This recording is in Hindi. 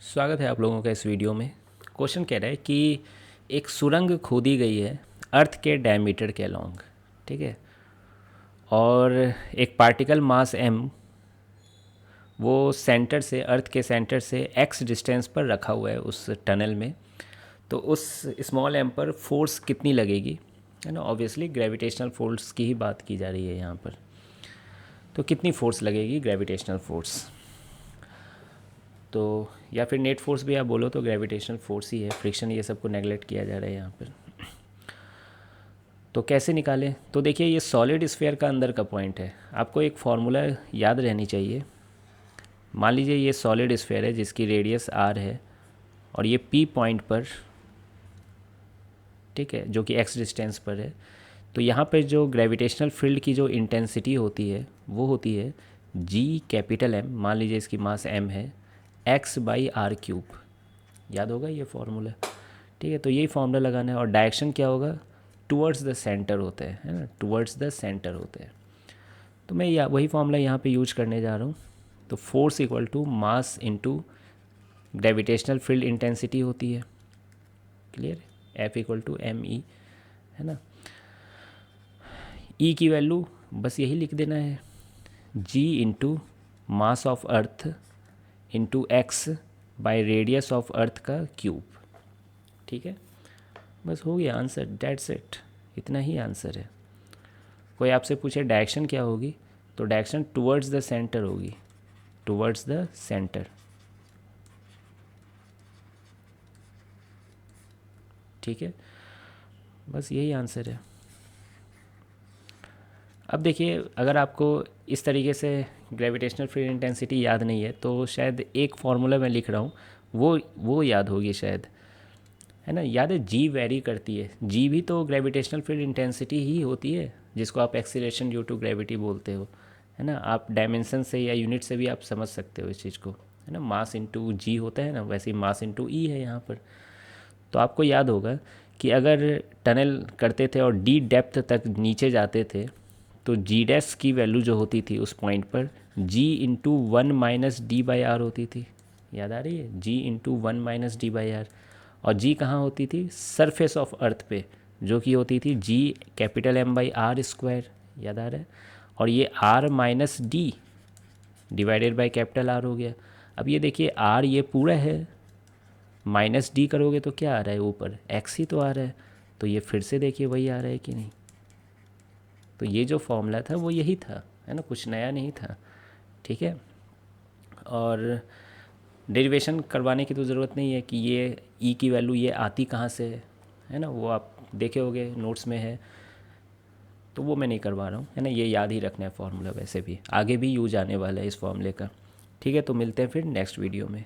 स्वागत है आप लोगों का इस वीडियो में। क्वेश्चन कह रहा है कि एक सुरंग खोदी गई है अर्थ के डायमीटर के अलोंग, ठीक है, और एक पार्टिकल मास m वो सेंटर से, अर्थ के सेंटर से x डिस्टेंस पर रखा हुआ है उस टनल में। तो उस स्मॉल m पर फोर्स कितनी लगेगी, है ना। ऑब्वियसली ग्रेविटेशनल फोर्स की ही बात की जा रही है यहाँ पर। तो कितनी फोर्स लगेगी, ग्रेविटेशनल फोर्स, तो या फिर नेट फोर्स भी आप बोलो तो ग्रेविटेशनल फोर्स ही है। फ्रिक्शन ये सब को नेगलेक्ट किया जा रहा है यहाँ पर। तो कैसे निकालें, तो देखिए ये सॉलिड स्फीयर का अंदर का पॉइंट है। आपको एक फार्मूला याद रहनी चाहिए। मान लीजिए ये सॉलिड स्फीयर है जिसकी रेडियस r है और ये p पॉइंट पर, ठीक है, जो कि x डिस्टेंस पर है। तो यहाँ पर जो ग्रेविटेशनल फील्ड की जो इंटेंसिटी होती है वो होती है g कैपिटल M, मान लीजिए इसकी मास m है, x बाई आर क्यूब। याद होगा ये फार्मूला, ठीक है। तो यही फार्मूला लगाना है और डायरेक्शन क्या होगा, टुवर्ड्स द सेंटर होते हैं, है ना, टुवर्ड्स द सेंटर होते हैं। तो मैं वही फार्मूला यहाँ पे यूज करने जा रहा हूँ। तो force equal to mass into gravitational field intensity होती है, clear, F equal to m e, है ना। E की वैल्यू बस यही लिख देना है, G into mass of earth into x by radius of earth का क्यूब, ठीक है। बस हो गया आंसर, डेट्स इट, इतना ही आंसर है। कोई आपसे पूछे डायरेक्शन क्या होगी, तो डायरेक्शन टुवर्ड्स द सेंटर होगी, टुवर्ड्स द सेंटर, ठीक है। बस यही आंसर है। अब देखिए, अगर आपको इस तरीके से ग्रेविटेशनल फील्ड इंटेंसिटी याद नहीं है तो शायद एक फार्मूला मैं लिख रहा हूँ वो याद होगी शायद, है ना। याद है जी वेरी करती है, जी भी तो ग्रेविटेशनल फील्ड इंटेंसिटी ही होती है जिसको आप एक्सीलरेशन ड्यू टू ग्रेविटी बोलते हो, है ना। आप डायमेंशन से या यूनिट से भी आप समझ सकते हो इस चीज़ को, है ना। मास इंटू जी होता है ना, वैसे ही मास इंटू ई है यहाँ पर। तो आपको याद होगा कि अगर टनल करते थे और डी डेप्थ तक नीचे जाते थे तो जी डैश की वैल्यू जो होती थी उस पॉइंट पर G into 1 minus D by R होती थी। याद आ रही है, G into 1 minus D by R. और जी कहाँ होती थी, सरफेस ऑफ अर्थ पे, जो कि होती थी G capital M by R square. याद आ रहा है। और ये R minus D divided by capital R हो गया। अब ये देखिए आर ये पूरा है, माइनस डी करोगे तो क्या आ रहा है, ऊपर एक्स ही तो आ रहा है। तो ये फिर से देखिए वही आ रहा है कि नहीं। तो ये जो फॉर्मूला था वो यही था, है ना, कुछ नया नहीं था, ठीक है। और डेरिवेशन करवाने की तो ज़रूरत नहीं है कि ये ई की वैल्यू ये आती कहाँ से है ना, वो आप देखे होगे नोट्स में है, तो वो मैं नहीं करवा रहा हूँ, है ना। ये याद ही रखना है फार्मूला, वैसे भी आगे भी यूज आने वाला है इस फार्मूले का, ठीक है। तो मिलते हैं फिर नेक्स्ट वीडियो में।